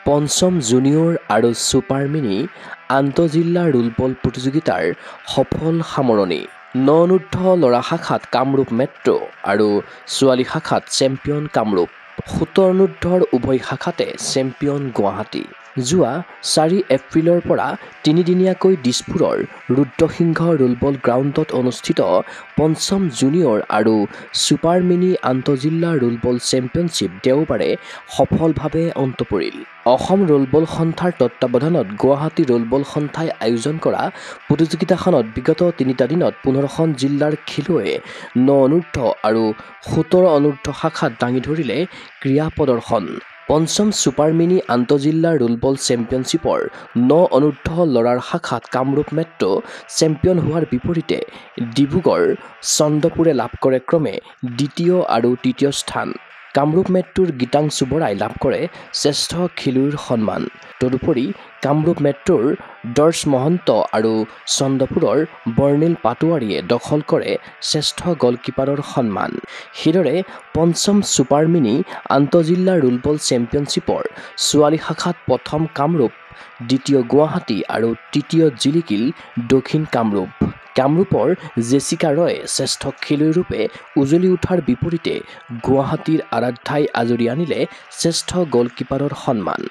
পঞ্চম জুনিয়ৰ আৰু super mini আন্তঃজিলা ৰোলবল প্ৰতিযোগিতাৰ সফল সামৰণি। অনূৰ্ধ্ব ল'ৰা শাখাত কামৰূপ মেট্ৰ' আৰু ছোৱালী শাখাত চেম্পিয়ন কামৰূপ। 17 অনূৰ্ধ্বৰ উভয় শাখাতে চেম্পিয়ন গুৱাহাটী। যোৱা 4 এপ্ৰিলৰ পৰা 3 দিনীয়াকৈ দিছপুৰৰ ৰুদ্ৰসিংহ ৰোলবল গ্ৰাউণ্ডত অনুষ্ঠিত পঞ্চম জুনিয়ৰ আৰু ছুপাৰ মিনি আন্তঃজিলা ৰোলবল চেম্পিয়নশ্বিপ দেওবাৰে সফলভাৱে অন্ত পৰিল। অসম ৰোলবল সন্থাৰ তত্বাৱধানত গুৱাহাটী ৰোলবল সন্থাই আয়োজন কৰা প্ৰতিযোগিতাখনত বিগত 3টা দিনত 15খন জিলাৰ খেলুৱৈয়ে 9 অনূৰ্ধ্ব আৰু 17 অনূৰ্ধ্ব শাখাত দাঙি ধৰিলে ক্ৰীড়া প্ৰদৰ্শন। পঞ্চম ছুপাৰ মিনি আন্তঃজিলা ৰোলবল চেম্পিয়নশ্বিপৰ 9 অনূৰ্ধ্ব ল'ৰাৰ শাখাত কামৰূপ মেট্ৰ' চেম্পিয়ন হোৱাৰ বিপৰীতে ডিব্ৰুগড়, চন্দ্ৰপুৰে লাভ কৰে ক্ৰমে দ্বিতীয় আৰু তৃতীয় স্থান। কামৰূপ মেট্ৰ'ৰ গীতাংশু বৰাই লাভ কৰে শ্ৰেষ্ঠ খেলুৱৈৰ সন্মান। তদুপৰি কামৰূপ মেট্ৰ'ৰ দৰ্শ মহন্ত আৰু চন্দ্ৰপুৰৰ বৰ্ণিল পাটোৱাৰীয়ে দখল কৰে শ্ৰেষ্ঠ গলকিপাৰৰ সন্মান। সেইদৰে পঞ্চম ছুপাৰ মিনি আন্তঃজিলা ৰোলবল চেম্পিয়নশ্বিপৰ ছোৱালী শাখাত প্ৰথম কামৰূপ, দ্বিতীয় গুৱাহাটী আৰু তৃতীয় জিলিকিল দক্ষিণ কামৰূপ। কামৰূপৰ জেছিকা ৰয়ে শ্ৰেষ্ঠ খেলুৱৈৰূপে উজলি উঠাৰ বিপৰীতে গুৱাহাটীৰ আৰাধ্যাই আজৰি আনিলে শ্ৰেষ্ঠ গলকিপাৰৰ সন্মান।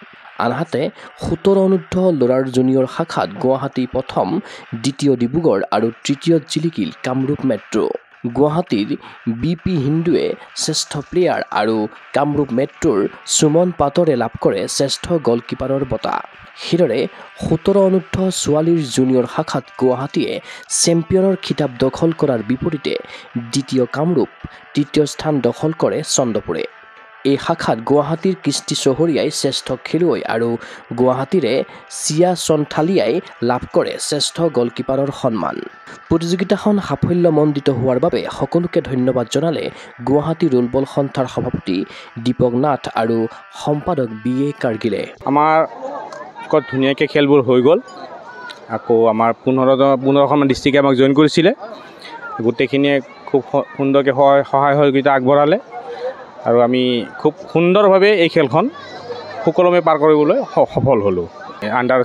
আনহাতে 17 অনূৰ্ধ্ব ল'ৰাৰ জুনিয়ৰ শাখাত গুৱাহাটী প্ৰথম, দ্বিতীয় ডিব্ৰুগড় আৰু তৃতীয় জিলিকিল কামৰূপ মেট্ৰ'। গুৱাহাটীৰ বি.পি. হিন্দুৱে শ্ৰেষ্ঠ প্লেয়াৰ আৰু কামৰূপ মেট্ৰ'ৰ সুমন পাটৰে লাভ কৰে শ্ৰেষ্ঠ গলকিপাৰৰ বঁটা। সেইদৰে 17 অনূৰ্ধ্ব ছোৱালীৰ জুনিয়ৰ শাখাত গুৱাহাটীয়ে চেম্পিয়নৰ খিতাপ দখল কৰাৰ বিপৰীতে দ্বিতীয় কামৰূপ, তৃতীয় স্থান দখল কৰে চন্দ্ৰপুৰে। এই শাখাত গুৱাহাটীৰ কৃষ্টি চহৰীয়াই শ্ৰেষ্ঠ খেলুৱৈ আৰু গুৱাহাটীৰে চিয়া চন্থালিয়াই লাভ কৰে শ্ৰেষ্ঠ গলকিপাৰৰ সন্মান। প্ৰতিযোগিতাখন সাফল্যমণ্ডিত হোৱাৰ বাবে সকলোকে ধন্যবাদ জনালে গুৱাহাটী ৰোলবল সন্থাৰ সভাপতি দীপক নাথ আৰু সম্পাদক বি.এ. কাৰ্গিলে। আমাৰ ক'ত ধুনীয়াকৈ খেলবোৰ হৈ গ'ল। আকৌ আমাৰ 15খন ডিষ্ট্ৰিক্টে আমাক জইন কৰিছিলে। গোটেইখিনিয়ে খুব সুন্দৰকৈ সহায় সহযোগিতা আগবঢ়ালে আৰু আমি খুব সুন্দৰভাৱে এই খেলখন সুকলমে পাৰ কৰিবলৈ সফল হ'লোঁ। আণ্ডাৰ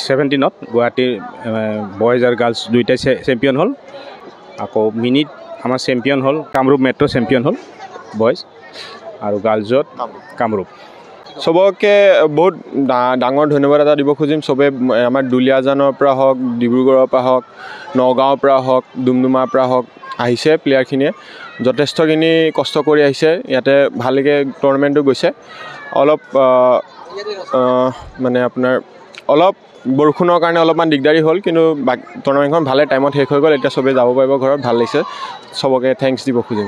17ত গুৱাহাটীৰ বয়জ আৰু গাৰ্লছ দুয়োটাই চেম্পিয়ন হ'ল। আকৌ মিনিট আমাৰ চেম্পিয়ন হ'ল কামৰূপ মেট্ৰ' চেম্পিয়ন হ'ল বয়জ, আৰু গাৰ্লছত কামৰূপ। চবকে বহুত ডাঙৰ ধন্যবাদ এটা দিব খুজিম। চবে আমাৰ দুলীয়াজানৰ পৰা হওক, ডিব্ৰুগড়ৰ পৰা হওক, নগাঁৱৰ পৰা হওক, ডুমডুমাৰ পৰা হওক আহিছে প্লেয়াৰখিনিয়ে। যথেষ্টখিনি কষ্ট কৰি আহিছে। ইয়াতে ভালকৈ টুৰ্ণামেণ্টটো গৈছে। অলপ মানে আপোনাৰ অলপ বৰষুণৰ কাৰণে অলপমান দিগদাৰী হ'ল, কিন্তু টুৰ্ণামেণ্টখন ভালে টাইমত শেষ হৈ গ'ল। এতিয়া চবেই যাব পাৰিব ঘৰত, ভাল লাগিছে। চবকে থেংকছ দিব খুজিম।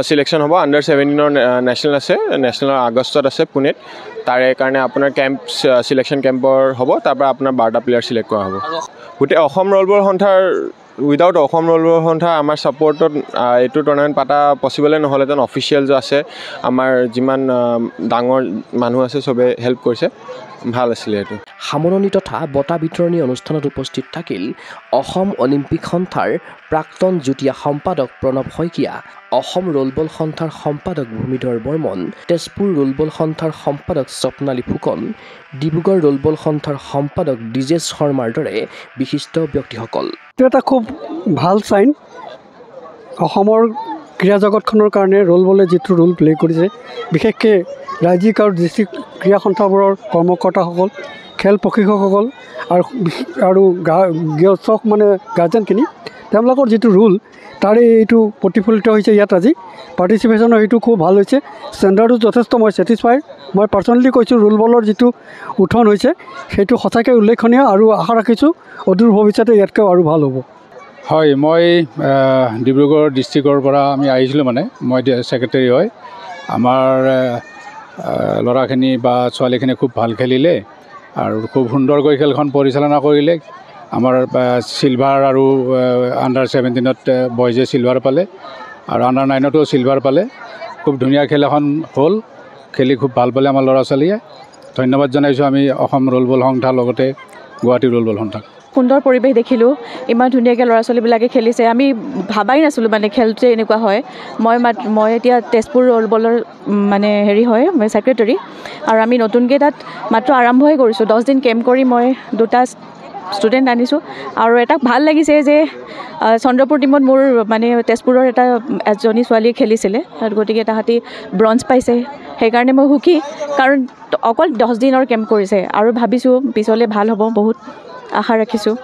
চিলেকশ্যন হ'ব। আণ্ডাৰ 17ৰ নেশ্যনেল আছে, নেশ্যনেলৰ আগষ্টত আছে পুনেত। তাৰে কাৰণে আপোনাৰ কেম্প চিলেকশ্যন কেম্পৰ হ'ব। তাৰপৰা আপোনাৰ 12টা প্লেয়াৰ চিলেক্ট কৰা হ'ব। গোটেই অসম ৰোলবল সন্থাৰ উইদাউট অসম ৰোলবল সন্থা আমাৰ ছাপৰ্টত এইটো টুৰ্ণামেণ্ট পাতা পচিবলে নহ'লেহেঁতেন। অফিচিয়েলছ আছে, আমাৰ যিমান ডাঙৰ মানুহ আছে চবে হেল্প কৰিছে, ভাল আছিলে এইটো। সামৰণি তথা বঁটা বিতৰণী অনুষ্ঠানত উপস্থিত থাকিল অসম অলিম্পিক সন্থাৰ প্ৰাক্তন যুটীয়া সম্পাদক প্ৰণৱ শইকীয়া, অসম ৰোলবল সন্থাৰ সম্পাদক ভূমিধৰ বৰ্মন, তেজপুৰ ৰোলবল সন্থাৰ সম্পাদক স্বপ্নালী ফুকন, ডিব্ৰুগড় ৰোলবল সন্থাৰ সম্পাদক দ্বিজেশ শৰ্মাৰ দৰে বিশিষ্ট ব্যক্তিসকল। এইটো এটা খুব ভাল চাইন। অসমৰ ক্ৰীড়া জগতখনৰ কাৰণে ৰোলবলে যিটো ৰোল প্লে' কৰিছে, বিশেষকৈ ৰাজ্যিক আৰু ডিষ্ট্ৰিক্ট ক্ৰীড়া সন্থাবোৰৰ কৰ্মকৰ্তাসকল, খেল প্ৰশিক্ষকসকল আৰু গৃহস্থক মানে গাৰ্জেনখিনি, তেওঁলোকৰ যিটো ৰোল তাৰে এইটো প্ৰতিফলিত হৈছে ইয়াত আজি পাৰ্টিচিপেশ্যনৰ। সেইটো খুব ভাল হৈছে। ষ্টেণ্ডাৰ্ডো যথেষ্ট মই ছেটিছফাইড। মই পাৰ্চনেলি কৈছোঁ ৰোলবলৰ যিটো উত্থান হৈছে সেইটো সঁচাকৈ উল্লেখনীয়, আৰু আশা ৰাখিছোঁ অদূৰ ভৱিষ্যতে ইয়াতকৈও আৰু ভাল হ'ব। হয়, মই ডিব্ৰুগড় ডিষ্ট্ৰিক্টৰ পৰা আমি আহিছিলোঁ। মানে মই ছেক্ৰেটাৰী হয়। আমাৰ ল'ৰাখিনি বা ছোৱালীখিনি খুব ভাল খেলিলে আৰু খুব সুন্দৰকৈ খেলখন পৰিচালনা কৰিলে। আমাৰ চিলভাৰ আৰু আণ্ডাৰ 17ত বয়জে চিলভাৰ পালে আৰু আণ্ডাৰ 9তো চিলভাৰ পালে। খুব ধুনীয়া খেল এখন হ'ল। খেলি খুব ভাল পালে আমাৰ ল'ৰা ছোৱালীয়ে। ধন্যবাদ জনাইছোঁ আমি অসম ৰোলবল সন্থাৰ লগতে গুৱাহাটী ৰোলবল সন্থাক। সুন্দৰ পৰিৱেশ দেখিলোঁ ইমান ধুনীয়াকৈ ল'ৰা ছোৱালীবিলাকে খেলিছে আমি ভাবাই নাছিলোঁ মানে খেলটোৱে এনেকুৱা হয় মই এতিয়া তেজপুৰ ৰোল বলৰ মানে হেৰি হয় মই ছেক্ৰেটাৰী আৰু আমি নতুনকৈ তাত মাত্ৰ আৰম্ভই কৰিছোঁ 10 দিন কেম্প কৰি মই 2টা ষ্টুডেণ্ট আনিছোঁ আৰু এটা ভাল লাগিছে যে চন্দ্ৰপুৰ টীমত মোৰ মানে তেজপুৰৰ এজনী ছোৱালীয়ে খেলিছিলে গতিকে তাহাঁতি ব্ৰঞ্জ পাইছে সেইকাৰণে মই সুখী কাৰণ অকল 10 দিনৰ কেম্প কৰিছে আৰু ভাবিছোঁ পিছলৈ ভাল হ'ব বহুত আশা ৰাখিছোঁ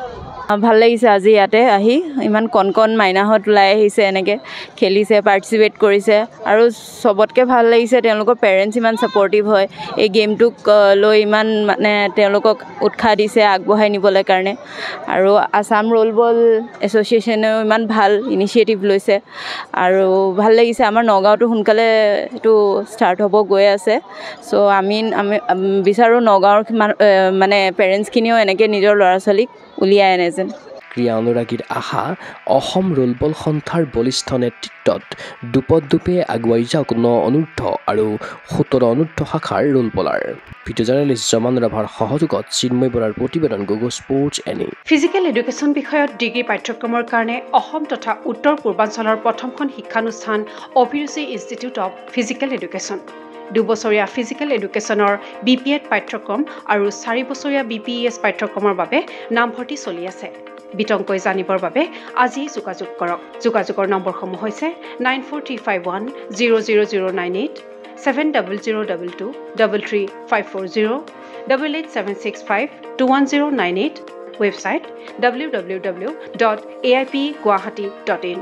ভাল লাগিছে আজি ইয়াতে আহি ইমান কণ মাইনাহঁত ওলাই আহিছে এনেকৈ খেলিছে পাৰ্টিচিপেট কৰিছে আৰু চবতকৈ ভাল লাগিছে তেওঁলোকৰ পেৰেণ্টছ ইমান ছাপৰ্টিভ হয় এই গেমটোক লৈ ইমান মানে তেওঁলোকক উৎসাহ দিছে আগবঢ়াই নিবলৈ কাৰণে আৰু আসাম ৰোল বল এছ'চিয়েশ্যনেও ইমান ভাল ইনিচিয়েটিভ লৈছে আৰু ভাল লাগিছে আমাৰ নগাঁৱতো সোনকালে এইটো ষ্টাৰ্ট হ'ব গৈ আছে চ' আমি বিচাৰোঁ নগাঁৱৰ মানে পেৰেণ্টছখিনিও এনেকৈ নিজৰ ল'ৰা ছোৱালীক উলিয়াই আনে যেন ক্ৰীড়া অনুৰাগীৰ আশা অসম ৰোল বল সন্থাৰ বলিষ্ঠ নেতৃত্বত দুপে আগুৱাই যাওক 9 অনূৰ্ধ্ব আৰু 17 অনূৰ্ধ্ব শাখাৰ ৰোল বলাৰ ভিডিঅ' জাৰ্নেলিষ্ট জমান ৰাভাৰ সহযোগত চিন্ময় বৰাৰ প্ৰতিবেদন Google sports any physical education বিষয়ত ডিগ্ৰী পাঠ্যক্ৰমৰ কাৰণে অসম তথা উত্তৰ পূৰ্বাঞ্চলৰ প্ৰথমখন শিক্ষানুষ্ঠান অভিৰুচি ইনষ্টিটিউট অৱ ফিজিকেল এডুকেশ্যন 2 বছৰীয়া ফিজিকেল এডুকেশ্যনৰ BPEd পাঠ্যক্ৰম আৰু 4 বছৰীয়া BPES পাঠ্যক্ৰমৰ বাবে নামভৰ্তি চলি আছে বিতংকৈ জানিবৰ বাবে আজি যোগাযোগ কৰক যোগাযোগৰ নম্বৰসমূহ হৈছে 9435100098 7002233540 88765210098 ৱেবছাইট www.aipguwahati.in